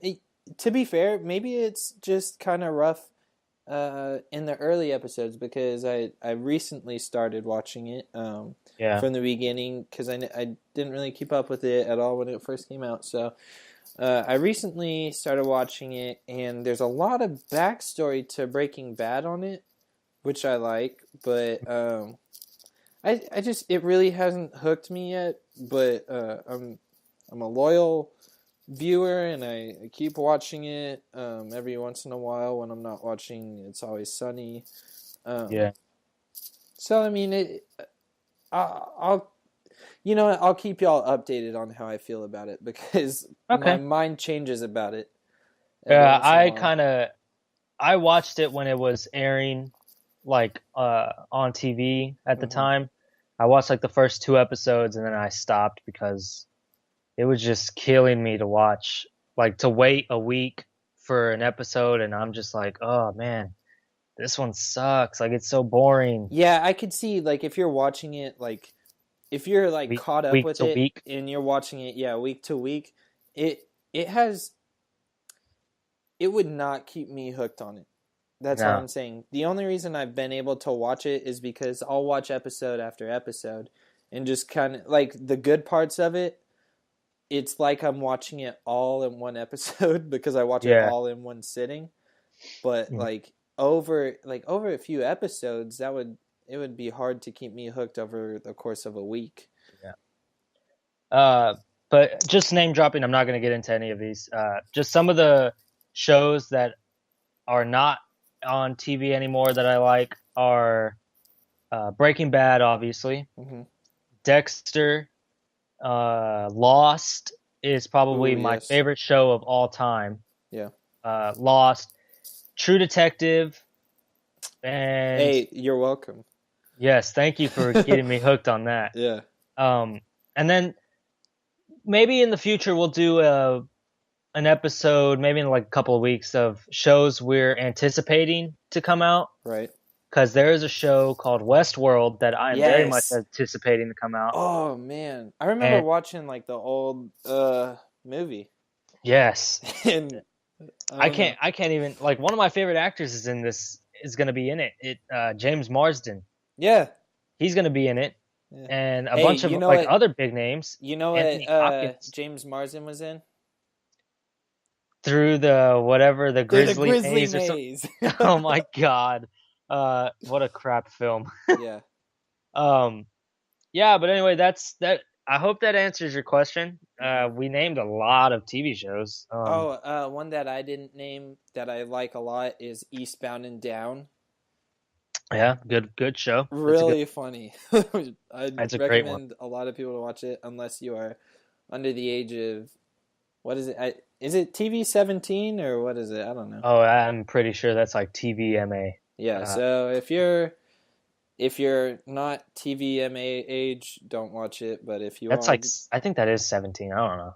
to be fair, maybe it's just kind of rough in the early episodes because I recently started watching it yeah, from the beginning because I didn't really keep up with it at all when it first came out. So I recently started watching it, and there's a lot of backstory to Breaking Bad on it, which I like, but I just it really hasn't hooked me yet. But I'm a loyal viewer, and I keep watching it every once in a while when I'm not watching It's Always Sunny. Um, yeah. so I mean, I'll you know what, I'll keep y'all updated on how I feel about it because my Okay. mind changes about it every Yeah, once in a while. I watched it when it was airing, like on TV at the Hmm. time. I watched like the first two episodes and then I stopped because it was just killing me to watch, like to wait a week for an episode, and I'm just like, oh man, this one sucks. Like it's so boring. Yeah, I could see like if you're watching it like if you're like Week caught up week with to it week. and you're watching it, yeah, week to week, it has it would not keep me hooked on it. That's all No. I'm saying. The only reason I've been able to watch it is because I'll watch episode after episode and just kind of like the good parts of it. It's like I'm watching it all in one episode because I watch it Yeah. all in one sitting. But Mhm. like over a few episodes, that would it would be hard to keep me hooked over the course of a week. Yeah. Uh, but just name dropping, I'm not going to get into any of these. Just some of the shows that are not on TV anymore that I like are Breaking Bad, obviously. Hmm. Dexter, Lost is probably Ooh, my yes. favorite show of all time. Yeah. Lost, True Detective, and Hey, you're welcome. yes, thank you for getting me hooked on that. Yeah. Um, and then maybe in the future we'll do an episode, maybe in like a couple of weeks, of shows we're anticipating to come out. Right. Because there is a show called Westworld that I am very much Yes. anticipating to come out. Oh man, I remember And watching like the old movie, yes, and I don't know. I can't even, like, one of my favorite actors is in this, is going to be in it. James Marsden. Yeah. He's going to be in it, Yeah. and a Hey, bunch of you know like what? other big names. You know what? Anthony Hopkins James Marsden was in through the whatever the the Grizzly Grizzly Maze or something. Maze. Oh my god, what a crap film. Yeah. Um, yeah, but anyway, that's that. I hope that answers your question. Hmm. We named a lot of TV shows. Oh, one that I didn't name that I like a lot is Eastbound and Down. Yeah, good show. Really funny. I'd That's a great one. recommend a lot of people to watch it unless you are under the age of what is it? Is it TV 17 or what is it? I don't know. Oh, I'm pretty sure that's like TVMA. Yeah, Uh, so if you're not TVMA age, don't watch it. But if you that's are, like I think that is 17. I don't know.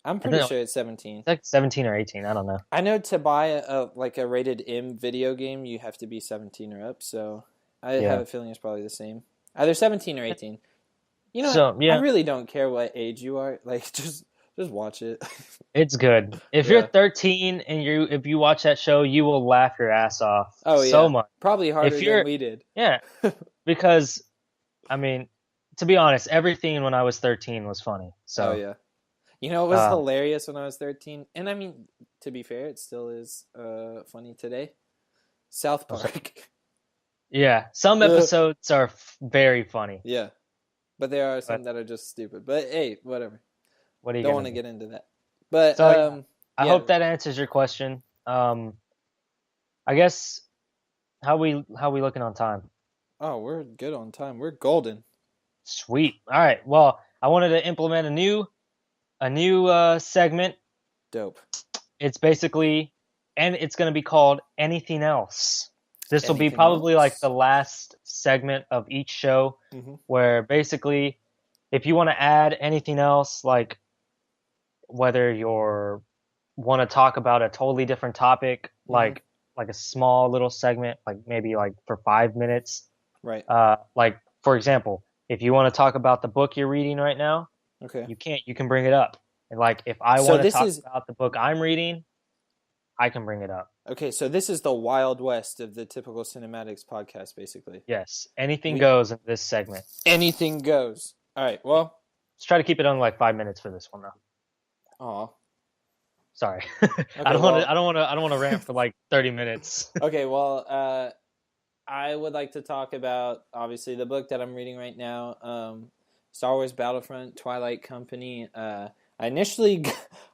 I'm I pretty think sure it's 17. it's like 17 or 18. I don't know. I know to buy like a rated M video game, you have to be 17 or up. So I have Yeah. a feeling it's probably the same, either 17 or 18. You know, what? So I yeah, really don't care what age you are. Like, just watch it. it's good. If you're Yeah. 13 and if you watch that show, you will laugh your ass off Oh so yeah, much. probably harder If than you're we did. yeah, because I mean, to be honest, everything when I was 13 was funny. Oh So, yeah. You know, it was um, hilarious when I was 13, and I mean, to be fair, it still is funny today. South Park. yeah, some episodes are very funny, Yeah, but there are but some that are just stupid. But hey, whatever. what are you Don't gonna want to do? get into that. But So yeah, I yeah. hope that answers your question. I guess how we looking on time? Oh, we're good on time. We're golden. Sweet. All right. Well, I wanted to implement a new segment. Dope. It's basically, and it's going to be called Anything Else. This will be Anything probably like else? the last segment of each show, Mm-hmm. where basically, if you want to add anything else, like whether you're want to talk about a totally different topic, Mm-hmm. like a small little segment, like maybe like for 5 minutes. Right. Like for example, if you want to talk about the book you're reading right now, Okay. You can't. You can bring it up. And like, if I So want to this talk is about the book I'm reading, I can bring it up. okay. So this is the Wild West of the Typical Cinematics podcast, basically. Yes, anything We goes in this segment. anything goes. All right. Well. Let's try to keep it on like 5 minutes for this one, though. Oh. Sorry, I Okay. don't want to. Well. I don't want to. I don't want to rant for like 30 minutes. Okay. Well. I would like to talk about obviously the book that I'm reading right now, Star Wars Battlefront: Twilight Company. I initially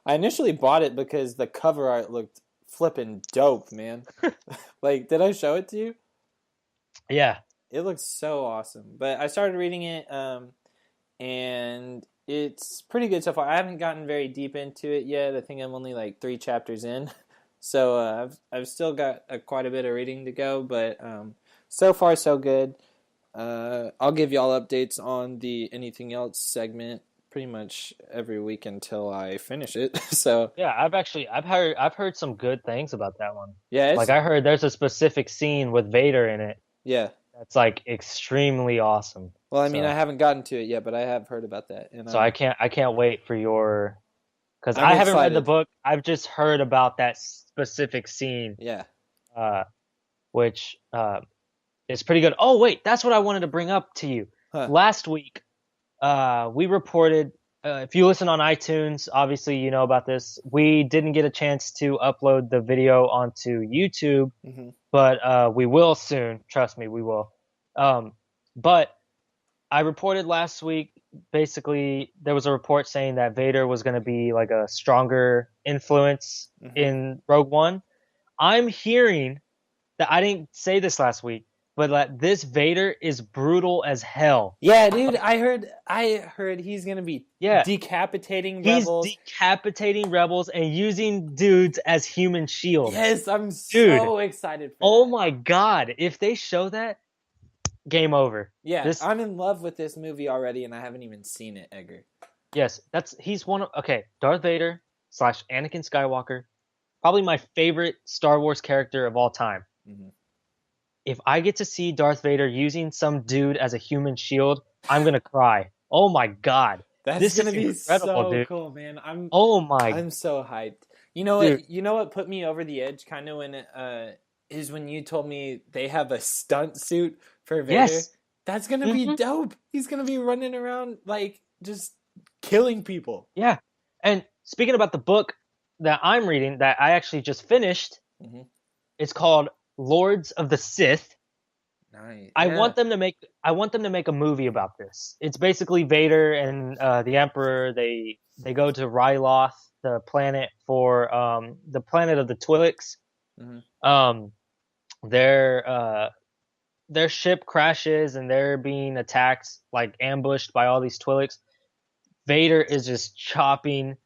I initially bought it because the cover art looked flippin' dope, man. Like, did I show it to you? Yeah, It looks so awesome. But I started reading it, and it's pretty good so far. I haven't gotten very deep into it yet. I think I'm only like 3 chapters in, so I've still got quite a bit of reading to go. But so far so good. I'll give y'all updates on the anything else segment pretty much every week until I finish it. So yeah. I've heard some good things about that one. yeah, Like I heard there's a specific scene with Vader in it yeah. that's like extremely awesome. Well, I mean, I So haven't gotten to it yet, but I have heard about that, and so I can't wait for your because I'm I haven't read the excited. book. I've just heard about that specific scene, Yeah. uh, which is pretty good. Oh wait, that's what I wanted to bring up to you. Huh. Last week, we reported. If you listen on iTunes, obviously you know about this. We didn't get a chance to upload the video onto YouTube, Hmm. but we will soon. Trust me, we will. But I reported last week. Basically, there was a report saying that Vader was going to be like a stronger influence Hmm. in Rogue One. I'm hearing that I didn't say this last week, but that this Vader is brutal as hell. Yeah, dude, I heard he's gonna be Yeah, decapitating he's rebels. decapitating rebels and using dudes as human shields. Yes, I'm Dude, so excited for oh that. my god, if they show that, game over. Yeah, This I'm in love with this movie already, and I haven't even seen it, Edgar. yes, he's one of okay, Darth Vader slash Anakin Skywalker, probably my favorite Star Wars character of all time. Hmm. If I get to see Darth Vader using some dude as a human shield, I'm gonna cry. Oh my god. That's This gonna is be incredible, so dude. cool, man. Oh my I'm so hyped. You know dude. what? You know what put me over the edge, kind of when is when you told me they have a stunt suit for Vader. Yes. That's gonna be Hmm. dope. He's gonna be running around like just killing people. Yeah. And speaking about the book that I'm reading that I actually just finished, Hmm. it's called Lords of the Sith. Nice. I Yeah. want them to make a movie about this. It's basically Vader and the Emperor. They go to Ryloth, the planet for the planet of the Twi'leks. Hmm. Um, their their ship crashes and they're being attacked, like ambushed by all these Twi'leks. Vader is just chopping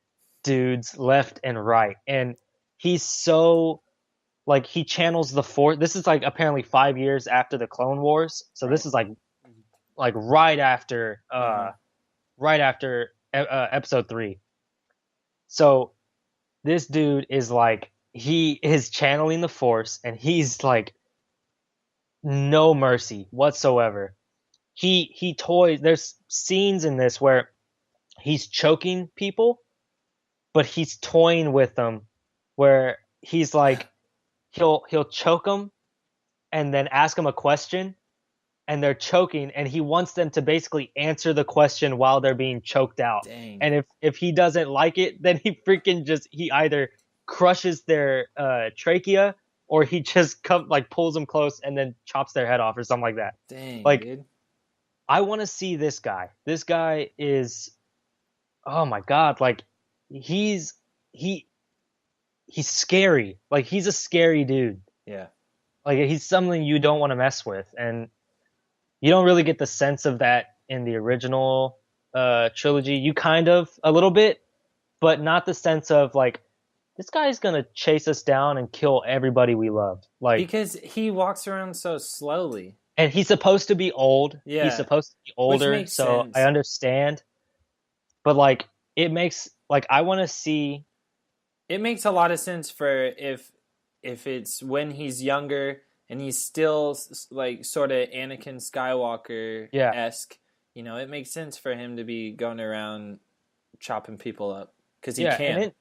dudes left and right, and he's so like he channels the Force. This is like apparently 5 years after the Clone Wars, so Right. this is like right after Uh-huh. episode 3. So this dude is like he is channeling the Force, and he's like no mercy whatsoever. He toys. There's scenes in this where he's choking people, but he's toying with them, where he's like he'll choke them and then ask them a question, and they're choking, and he wants them to basically answer the question while they're being choked out. Dang. And if he doesn't like it, then he either crushes their trachea or he just pulls them close and then chops their head off or something like that. Dang, Like dude. I want to see this guy. This guy is oh my god, like he's he he's scary. Like he's a scary dude. Yeah. Like he's something you don't want to mess with, and you don't really get the sense of that in the original trilogy. You kind of a little bit, but not the sense of like this guy's gonna chase us down and kill everybody we love. Like, Because he walks around so slowly. and he's supposed to be old. Yeah. He's supposed to be Which older, makes so sense. I understand. But like, it makes like I want to see. It makes a lot of sense for if it's when he's younger and he's still like sort of Anakin Skywalker Yeah. esque. You know, it makes sense for him to be going around chopping people up because he Yeah, can. and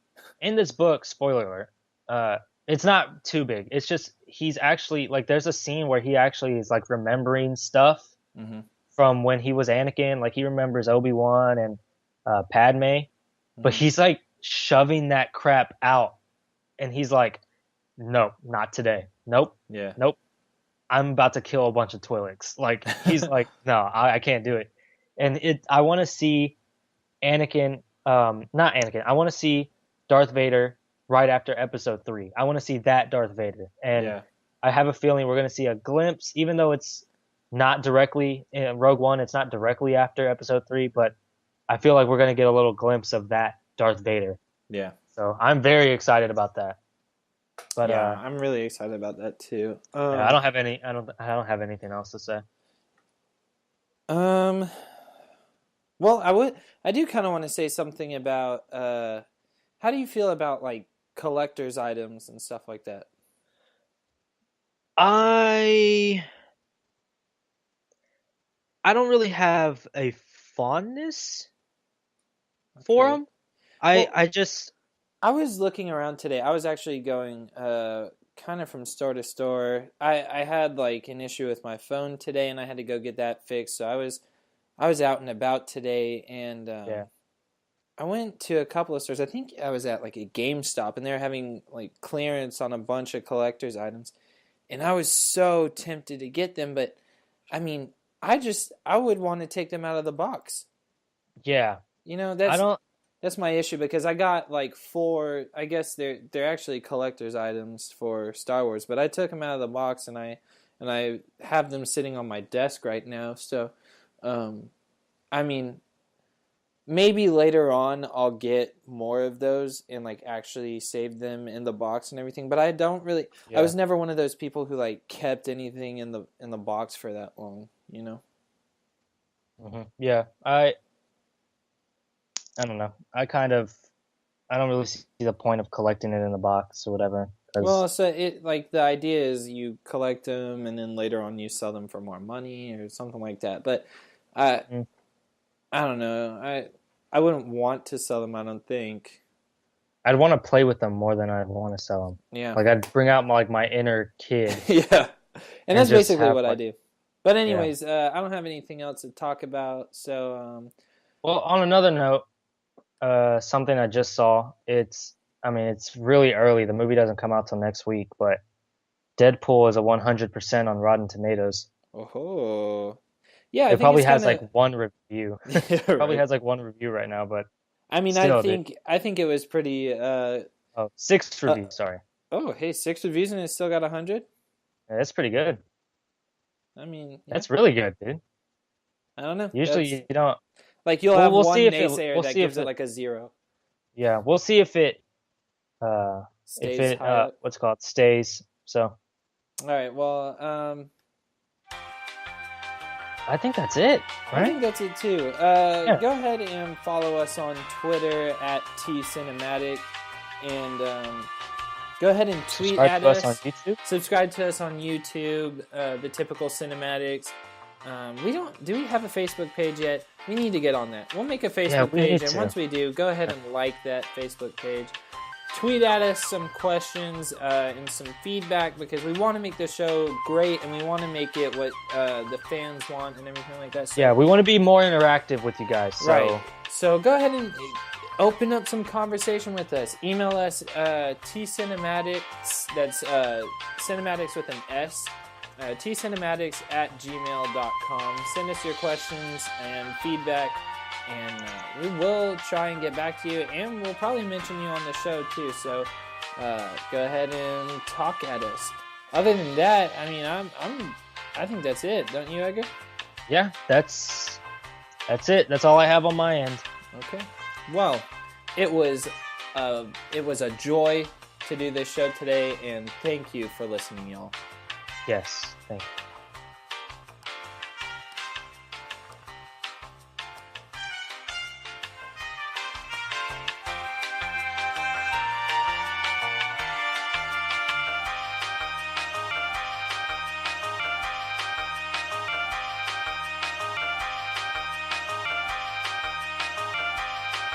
in this book, spoiler alert, it's not too big. It's just he's actually like there's a scene where he actually is like remembering stuff Mm-hmm. from when he was Anakin. Like he remembers Obi-Wan and Padme, but Mm-hmm. he's like shoving that crap out, and he's like, "No, not today. Nope, Yeah. nope. I'm about to kill a bunch of Twi'leks." Like he's like, "No, I can't do it." And I want to see Anakin, not Anakin. I want to see Darth Vader right after Episode 3. I want to see that Darth Vader, and Yeah. I have a feeling we're going to see a glimpse, even though it's not directly in Rogue One. It's not directly after Episode 3, but I feel like we're going to get a little glimpse of that Darth Vader. Yeah. So I'm very excited about that. But Yeah, I'm really excited about that too. yeah, I don't have anything else to say. Um, well, I do kind of want to say something about how do you feel about like collector's items and stuff like that? I I don't really have a fondness for Okay. them. I Well, I just I was looking around today. I was actually going kind of from store to store. I had like an issue with my phone today and I had to go get that fixed. So I was out and about today and yeah I went to a couple of stores. I think I was at like a GameStop and they're having like clearance on a bunch of collector's items. And I was so tempted to get them, but I mean, I would want to take them out of the box. yeah You know, I don't that's my issue because I got like four. I guess they're actually collector's items for Star Wars, but I took them out of the box and I have them sitting on my desk right now. So, I mean, maybe later on I'll get more of those and like actually save them in the box and everything. But I don't really. I yeah was never one of those people who like kept anything in the box for that long. You know. yeah I don't know. I don't really see the point of collecting it in the box or whatever Well, because so it like the idea is you collect them and then later on you sell them for more money or something like that. But I I don't know. I wouldn't want to sell them. I don't think. I'd want to play with them more than I'd want to sell them. Yeah, Like I'd bring out my inner kid yeah, and and that's just basically have what I like do. But yeah. anyways, I don't have anything else to talk about. So Well, on another note, something I just saw. I mean, it's really early. The movie doesn't come out till next week, but Deadpool is a 100% on Rotten Tomatoes. oh yeah, I It think probably it's has kind like of one review. yeah Probably right. has like one review right now, but I mean, still, I think it was pretty. oh, six Uh reviews. Sorry, oh, hey, 6 reviews and it's still got 100. yeah, that's pretty good. I mean, yeah, That's really good, dude. I don't know. Usually That's you don't. like you'll Well, have we'll see one if it. naysayer We'll that see gives if it it. like a 0. Yeah, we'll see if Stays it high up. what's it called stays. So All right. Well, I think that's it, I right? think that's it too. Yeah. Go ahead and follow us on Twitter at tcinematic, and go ahead and tweet Subscribe at to us on us. YouTube. Subscribe to us on YouTube. The typical cinematics. We don't. Do we have a Facebook page yet? We need to get on that. We'll make a Yeah, Facebook we page, need and to. once we do, go ahead and like that Facebook page. Tweet at us some questions and some feedback because we want to make the show great and we want to make it what the fans want and everything like that. So, Yeah, we want to be more interactive with you guys. So right. So go ahead and open up some conversation with us. Email us tcinematics. That's cinematics with an S. tcinematics@gmail.com. Send us your questions and feedback. And we will try and get back to you, and we'll probably mention you on the show too. So go ahead and talk at us. Other than that, I mean, I think that's it, don't you, Edgar? yeah, that's it. That's all I have on my end. Okay. Well, it was a joy to do this show today, and thank you for listening, y'all. Yes, thank you.